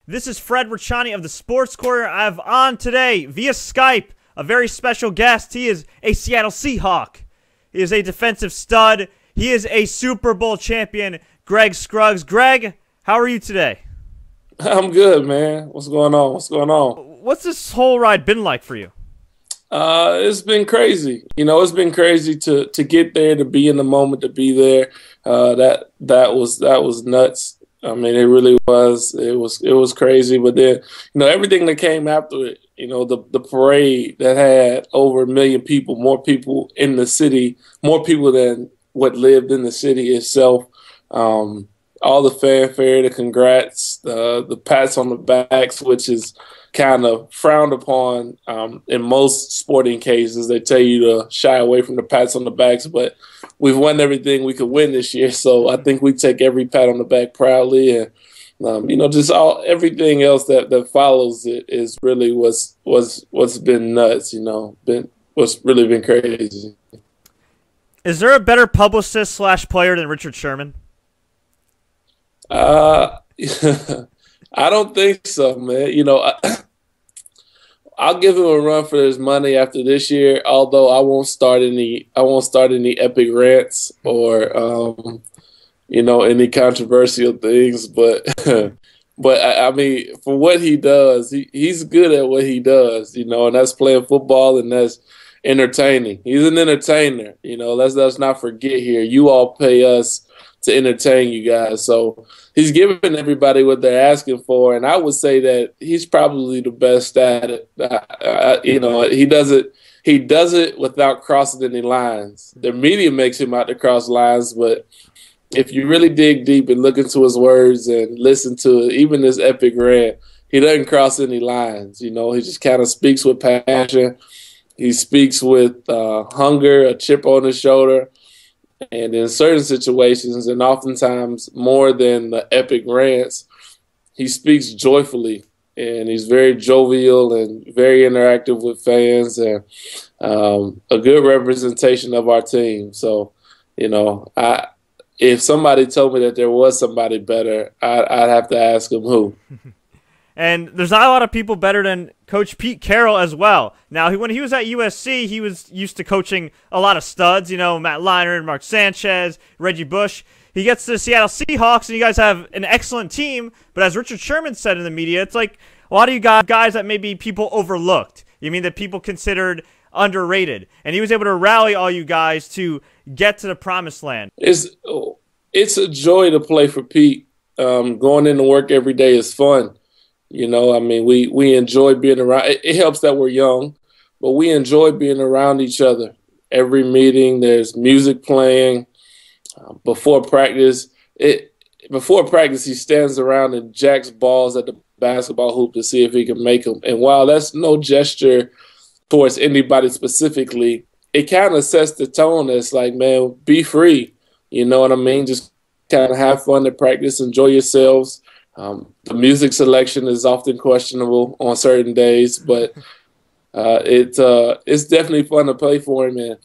This is Fred Rachani of the Sports Corner. I have on today, via Skype, a very special guest. He is a Seattle Seahawk. He is a defensive stud. He is a Super Bowl champion, Greg Scruggs. Greg, how are you today? I'm good, man. What's going on? What's this whole ride been like for you? It's been crazy. It's been crazy to get there, to be in the moment, to be there. That was nuts. I mean, it really was. It was crazy. But then, everything that came after it. The parade that had over 1 million people, more people in the city, more people than what lived in the city itself. All the fanfare, the congrats, the pats on the backs, which is kind of frowned upon in most sporting cases. They tell you to shy away from the pats on the backs, but we've won everything we could win this year, so I think we take every pat on the back proudly, and just everything else that follows it is really what's been nuts. What's really been crazy. Is there a better publicist / player than Richard Sherman? I don't think so, man. I'll give him a run for his money after this year. Although I won't start any epic rants or any controversial things. But I mean, for what he does, he's good at what he does. And that's playing football, and that's entertaining. He's an entertainer. Let's not forget here. You all pay us to entertain you guys. So he's giving everybody what they're asking for, and I would say that he's probably the best at it. He does it without crossing any lines. The media makes him out to cross lines, but if you really dig deep and look into his words and listen to even this epic rant, he doesn't cross any lines. He just kind of speaks with passion. He speaks with hunger, a chip on his shoulder. And in certain situations, and oftentimes more than the epic rants, he speaks joyfully, and he's very jovial and very interactive with fans, and a good representation of our team. So, if somebody told me that there was somebody better, I'd have to ask him who. And there's not a lot of people better than Coach Pete Carroll as well. Now, when he was at USC, he was used to coaching a lot of studs, Matt Leinart, Mark Sanchez, Reggie Bush. He gets to the Seattle Seahawks, and you guys have an excellent team. But as Richard Sherman said in the media, it's like a lot of you guys that maybe people overlooked. You mean that people considered underrated. And he was able to rally all you guys to get to the promised land. It's a joy to play for Pete. Going into work every day is fun. We enjoy being around. It helps that we're young, but we enjoy being around each other. Every meeting, there's music playing. Before practice, he stands around and jacks balls at the basketball hoop to see if he can make them. And while that's no gesture towards anybody specifically, it kind of sets the tone. It's like, man, be free. You know what I mean? Just kind of have fun at practice, enjoy yourselves. The music selection is often questionable on certain days, but it's definitely fun to play for him. And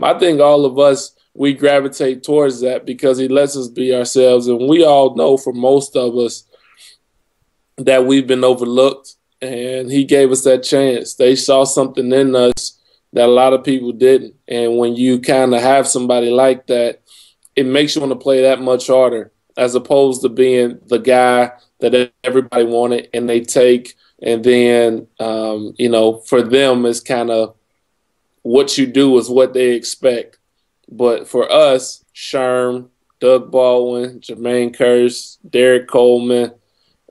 I think all of us, we gravitate towards that because he lets us be ourselves. And we all know, for most of us, that we've been overlooked, and he gave us that chance. They saw something in us that a lot of people didn't. And when you kind of have somebody like that, it makes you want to play that much harder, as opposed to being the guy that everybody wanted and they take. And then, for them, it's kind of what you do is what they expect. But for us, Sherm, Doug Baldwin, Jermaine Kearse, Derek Coleman,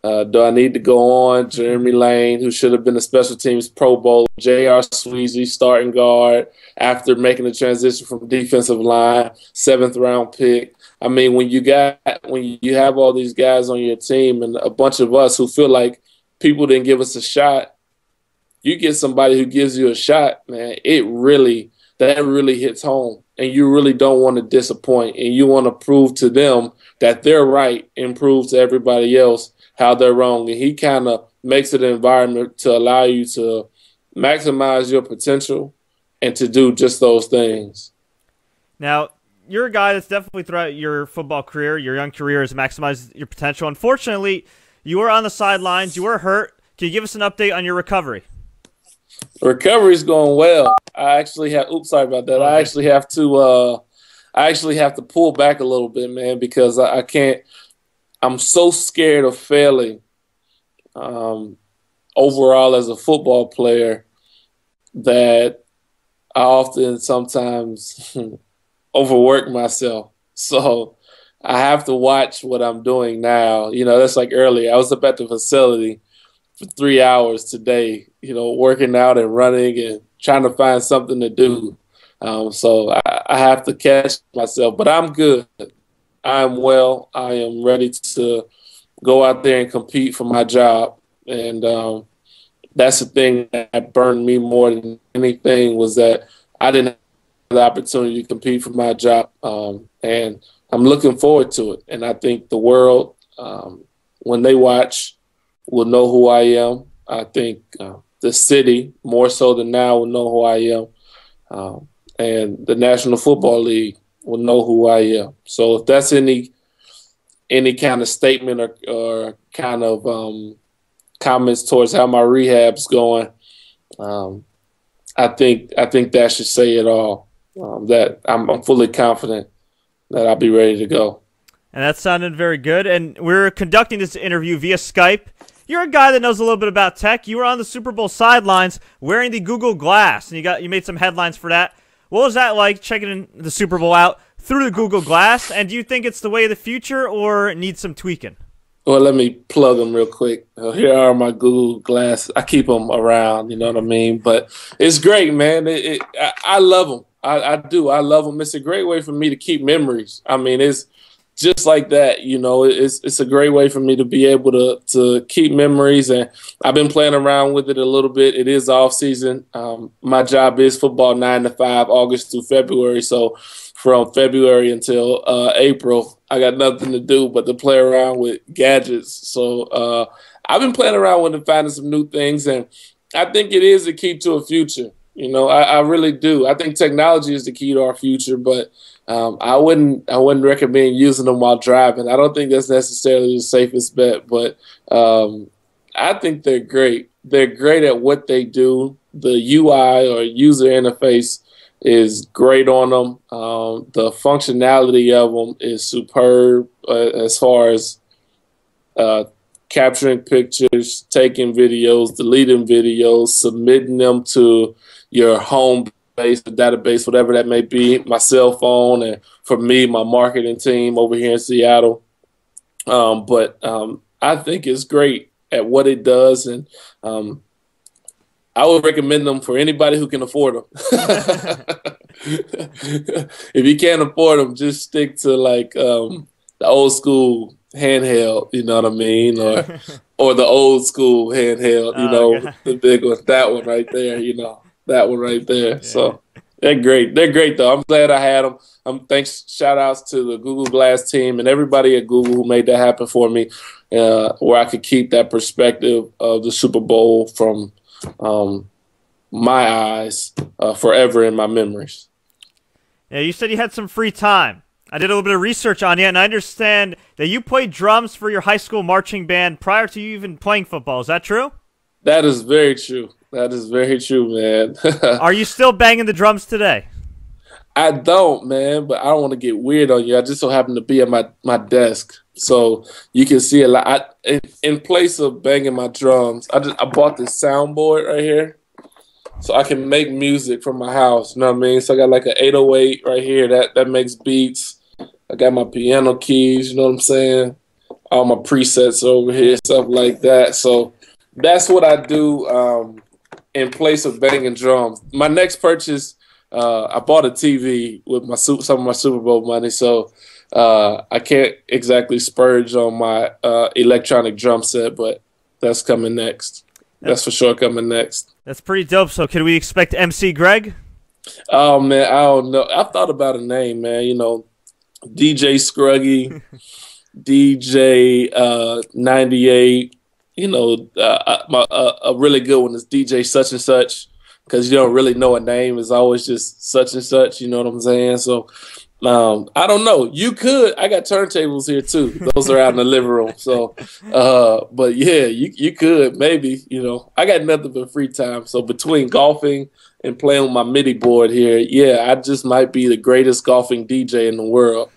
do I need to go on? Jeremy Lane, who should have been a special teams Pro Bowl, J.R. Sweezy, starting guard, after making the transition from defensive line, 7th-round pick. I mean, when you have all these guys on your team and a bunch of us who feel like people didn't give us a shot, you get somebody who gives you a shot, man, that really hits home. And you really don't want to disappoint, and you want to prove to them that they're right and prove to everybody else how they're wrong. And he kind of makes it an environment to allow you to maximize your potential and to do just those things. Now, you're a guy that's definitely throughout your football career, your young career, has maximized your potential. Unfortunately, You were on the sidelines. You were hurt. Can you give us an update on your recovery? Recovery's going well. I actually have. Oops, sorry about that. Okay. I actually have to. I actually have to pull back a little bit, man, because I can't. I'm so scared of failing. Overall, as a football player, that I often sometimes overwork myself. So I have to watch what I'm doing now. That's like earlier. I was up at the facility for 3 hours today, working out and running and trying to find something to do. So I have to catch myself, but I'm good. I'm well. I am ready to go out there and compete for my job. And that's the thing that burned me more than anything, was that I didn't have the opportunity to compete for my job. And I'm looking forward to it. And I think the world, when they watch, will know who I am. I think the city, more so than now, will know who I am. And the National Football League will know who I am. So if that's any kind of statement or kind of comments towards how my rehab's going, I think that should say it all. That I'm fully confident that I'll be ready to go. And that sounded very good. And we're conducting this interview via Skype. You're a guy that knows a little bit about tech. You were on the Super Bowl sidelines wearing the Google Glass, and you made some headlines for that. What was that like, checking the Super Bowl out through the Google Glass? And do you think it's the way of the future or needs some tweaking? Well, let me plug them real quick. Here are my Google Glass. I keep them around, you know what I mean? But it's great, man. I love them. I do. I love them. It's a great way for me to keep memories. I mean, it's just like that, it's a great way for me to be able to keep memories. And I've been playing around with it a little bit. It is off season. My job is football 9 to 5, August through February. So from February until April, I got nothing to do but to play around with gadgets. So I've been playing around with and finding some new things. And I think it is the key to a future. I really do. I think technology is the key to our future, but I wouldn't recommend using them while driving. I don't think that's necessarily the safest bet, but I think they're great. They're great at what they do. The UI or user interface is great on them. The functionality of them is superb as far as capturing pictures, taking videos, deleting videos, submitting them to your home base, the database, whatever that may be, my cell phone, and for me, my marketing team over here in Seattle. But I think it's great at what it does, and I would recommend them for anybody who can afford them. If you can't afford them, just stick to like the old school handheld, you know what I mean, or the old school handheld, the big one, that one right there, that one right there. Yeah. So they're great. They're great though. I'm glad I had them. Shout outs to the Google Glass team and everybody at Google who made that happen for me, where I could keep that perspective of the Super Bowl from my eyes forever in my memories. Yeah, you said you had some free time. I did a little bit of research on you, and I understand that you played drums for your high school marching band prior to you even playing football. Is that true? That is very true. That is very true, man. Are you still banging the drums today? I don't, man, but I don't want to get weird on you. I just so happen to be at my desk, so you can see a lot. In place of banging my drums, I bought this soundboard right here, so I can make music from my house. You know what I mean? So I got like an 808 right here that makes beats. I got my piano keys. You know what I'm saying? All my presets over here, stuff like that. So that's what I do in place of banging drums. My next purchase, I bought a TV with some of my Super Bowl money, so I can't exactly spurge on my electronic drum set, but that's coming next. That's for sure coming next. That's pretty dope. So can we expect MC Greg? Oh, man, I don't know. I've thought about a name, man. DJ Scruggy, DJ 98. A really good one is DJ such and such, because you don't really know a name. It's always just such and such. You know what I'm saying? So I don't know. You could. I got turntables here too. Those are out in the living room. So, but yeah, you could maybe. I got nothing but free time. So between golfing and playing with my MIDI board here, yeah, I just might be the greatest golfing DJ in the world.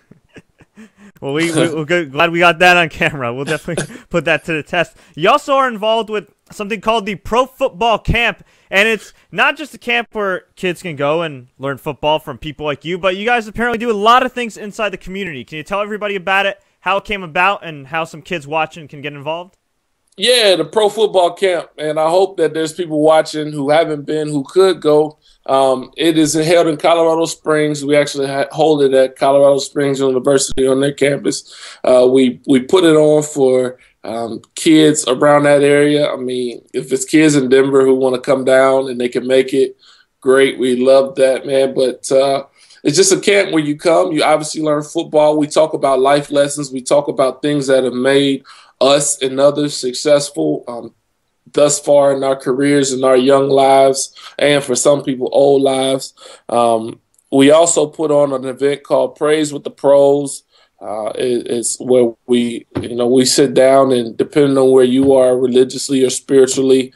Well, we're glad we got that on camera. We'll definitely put that to the test. You also are involved with something called the Pro Football Camp, and it's not just a camp where kids can go and learn football from people like you, but you guys apparently do a lot of things inside the community. Can you tell everybody about it, how it came about, and how some kids watching can get involved? Yeah, the Pro Football Camp, and I hope that there's people watching who haven't been who could go. It is held in Colorado Springs. We actually hold it at Colorado Springs University on their campus. We put it on for kids around that area. I mean, if it's kids in Denver who want to come down and they can make it, great. We love that, man. But it's just a camp where you come. You obviously learn football. We talk about life lessons. We talk about things that have made us and others successful thus far in our careers and our young lives, and for some people, old lives. We also put on an event called Praise with the Pros. It's where we sit down, and depending on where you are religiously or spiritually,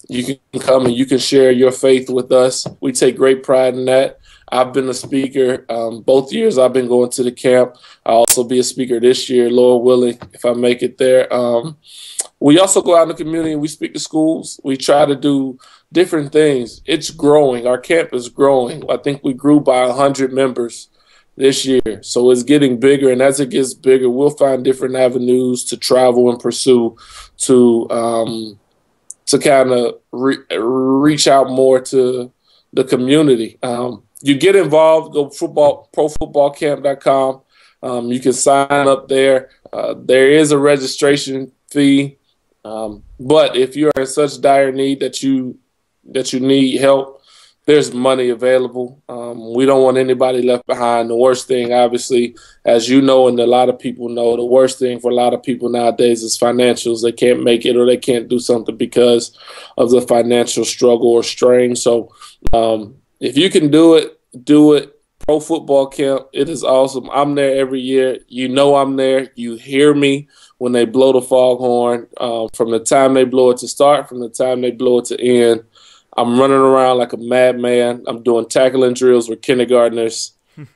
you can come and you can share your faith with us. We take great pride in that. I've been a speaker both years I've been going to the camp. I'll also be a speaker this year, Lord willing, if I make it there. We also go out in the community and we speak to schools. We try to do different things. It's growing. Our camp is growing. I think we grew by 100 members this year. So it's getting bigger. And as it gets bigger, we'll find different avenues to travel and pursue to kind of reach out more to the community. You get involved, go profootballcamp.com. You can sign up there. There is a registration fee. But if you're in such dire need that you need help, there's money available. We don't want anybody left behind. The worst thing, obviously, as you know, and a lot of people know, the worst thing for a lot of people nowadays is financials. They can't make it or they can't do something because of the financial struggle or strain. So if you can do it, do it. Pro Football Camp, it is awesome. I'm there every year. You know I'm there. You hear me when they blow the foghorn. From the time they blow it to start, from the time they blow it to end, I'm running around like a madman. I'm doing tackling drills with kindergartners.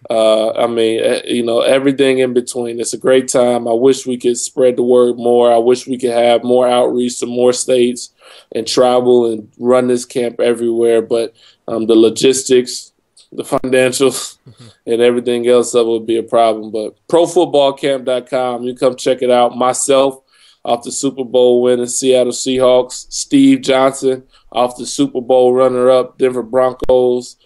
Everything in between. It's a great time. I wish we could spread the word more. I wish we could have more outreach to more states and travel and run this camp everywhere. But the logistics, the financials, and everything else of it would be a problem. But profootballcamp.com, you come check it out. Myself, off the Super Bowl winning Seattle Seahawks. Steve Johnson, off the Super Bowl runner-up Denver Broncos.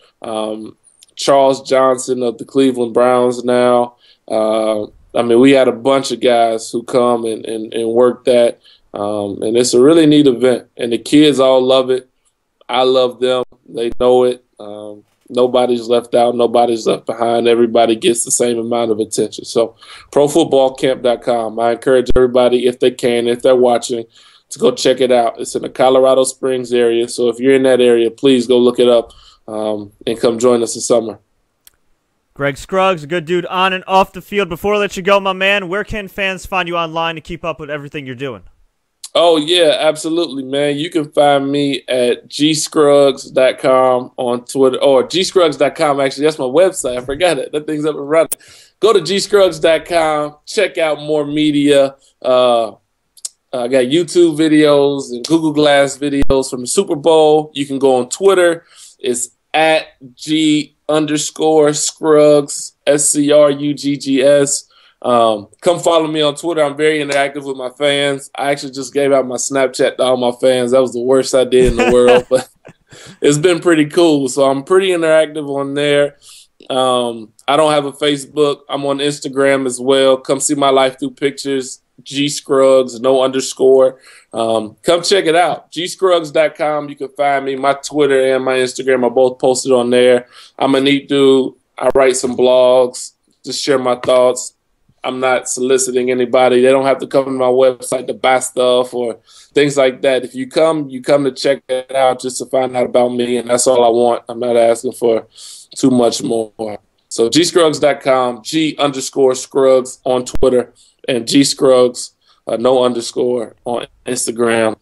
Charles Johnson of the Cleveland Browns now. We had a bunch of guys who come and work that. And it's a really neat event. And the kids all love it. I love them. They know it. Nobody's left out. Nobody's left behind. Everybody gets the same amount of attention. So profootballcamp.com. I encourage everybody, if they can, if they're watching, to go check it out. It's in the Colorado Springs area. So if you're in that area, please go look it up and come join us this summer. Greg Scruggs, a good dude on and off the field. Before I let you go, my man, where can fans find you online to keep up with everything you're doing? Oh, yeah, absolutely, man. You can find me at gscruggs.com on Twitter, or gscruggs.com, actually. That's my website. I forgot it. That thing's up and running. Go to gscruggs.com. Check out more media. I got YouTube videos and Google Glass videos from the Super Bowl. You can go on Twitter. It's at G_Scruggs, SCRUGGS. Come follow me on Twitter. I'm very interactive with my fans. I actually just gave out my Snapchat to all my fans. That was the worst idea in the world, but it's been pretty cool. So I'm pretty interactive on there. I don't have a Facebook. I'm on Instagram as well. Come see my life through pictures. G Scruggs, no underscore. Come check it out. gscruggs.com. You can find me. My Twitter and my Instagram are both posted on there. I'm a neat dude. I write some blogs, just share my thoughts. I'm not soliciting anybody. They don't have to come to my website to buy stuff or things like that. If you come to check it out just to find out about me, and that's all I want. I'm not asking for too much more. So gscruggs.com, G_Scruggs on Twitter, and gscruggs, no underscore on Instagram.